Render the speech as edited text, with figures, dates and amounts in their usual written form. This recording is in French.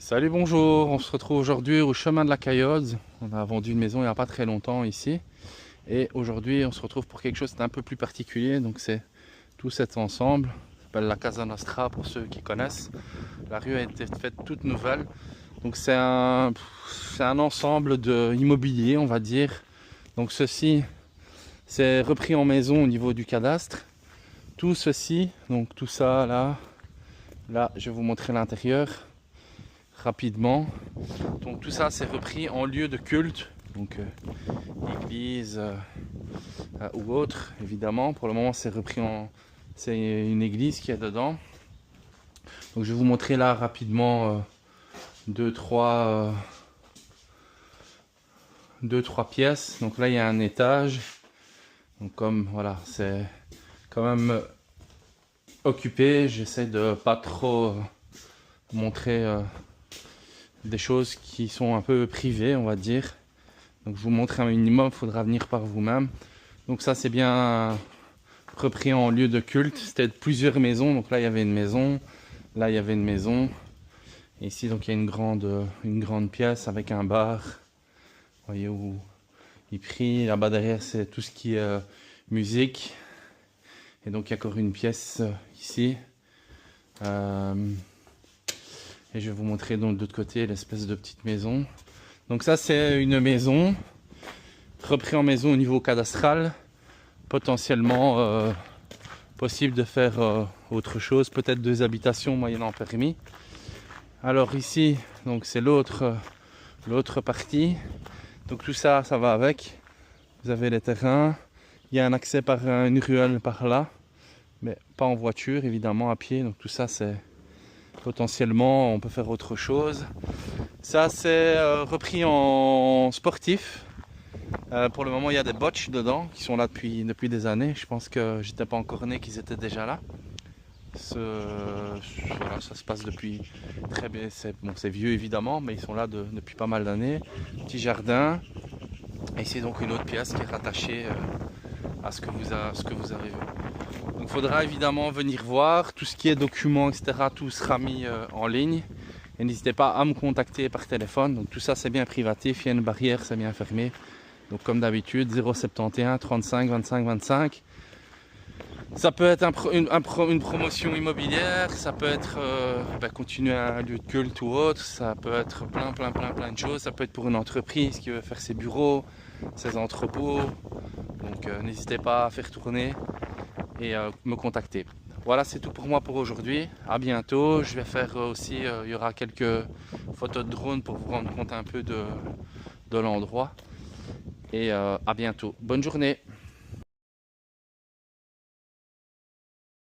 Salut, bonjour, on se retrouve aujourd'hui au chemin de la Cayotte. On a vendu une maison il n'y a pas très longtemps ici. Et aujourd'hui on se retrouve pour quelque chose d'un peu plus particulier. Donc c'est tout cet ensemble, ça s'appelle la Casa Nostra pour ceux qui connaissent. La rue a été faite toute nouvelle. Donc c'est un ensemble de immobilier, on va dire. Donc ceci, c'est repris en maison au niveau du cadastre. Tout ceci, donc tout ça là je vais vous montrer l'intérieur rapidement. Donc tout ça c'est repris en lieu de culte, donc église ou autre évidemment. Pour le moment c'est repris c'est une église qui est dedans. Donc je vais vous montrer là rapidement deux trois pièces. Donc là il y a un étage. Donc comme voilà c'est quand même occupé, j'essaie de pas trop montrer des choses qui sont un peu privées, on va dire. Donc je vous montre un minimum, il faudra venir par vous-même. Donc ça c'est bien repris en lieu de culte. C'était plusieurs maisons, donc là il y avait une maison, là il y avait une maison. Et ici donc il y a une grande pièce avec un bar. Vous voyez où il prie. Là-bas derrière c'est tout ce qui est musique. Et donc il y a encore une pièce ici. Et je vais vous montrer donc de l'autre côté l'espèce de petite maison. Donc ça c'est une maison, repris en maison au niveau cadastral. Potentiellement possible de faire autre chose, peut-être 2 habitations moyennant permis. Alors ici, donc c'est l'autre partie. Donc tout ça, ça va avec. Vous avez les terrains. Il y a un accès par une ruelle par là, mais pas en voiture évidemment, à pied. Donc tout ça c'est potentiellement, on peut faire autre chose. Ça c'est repris en sportif. Pour le moment il y a des botches dedans qui sont là depuis des années. Je pense que j'étais pas encore né qu'ils étaient déjà là. Voilà, ça se passe depuis très bien. C'est vieux évidemment, mais ils sont là depuis pas mal d'années. Petit jardin. Et ici donc une autre pièce qui est rattachée à ce que vous avez vu. Donc il faudra évidemment venir voir tout ce qui est documents, etc. Tout sera mis en ligne. Et n'hésitez pas à me contacter par téléphone. Donc tout ça c'est bien privatif, il y a une barrière, c'est bien fermé. Donc comme d'habitude 071 35 25 25. Ça peut être une promotion immobilière, ça peut être continuer un lieu de culte ou autre, ça peut être plein de choses. Ça peut être pour une entreprise qui veut faire ses bureaux, ses entrepôts. Donc n'hésitez pas à faire tourner et me contacter. Voilà, c'est tout pour moi pour aujourd'hui. À bientôt. Je vais faire aussi, il y aura quelques photos de drone pour vous rendre compte un peu de l'endroit. Et à bientôt. Bonne journée.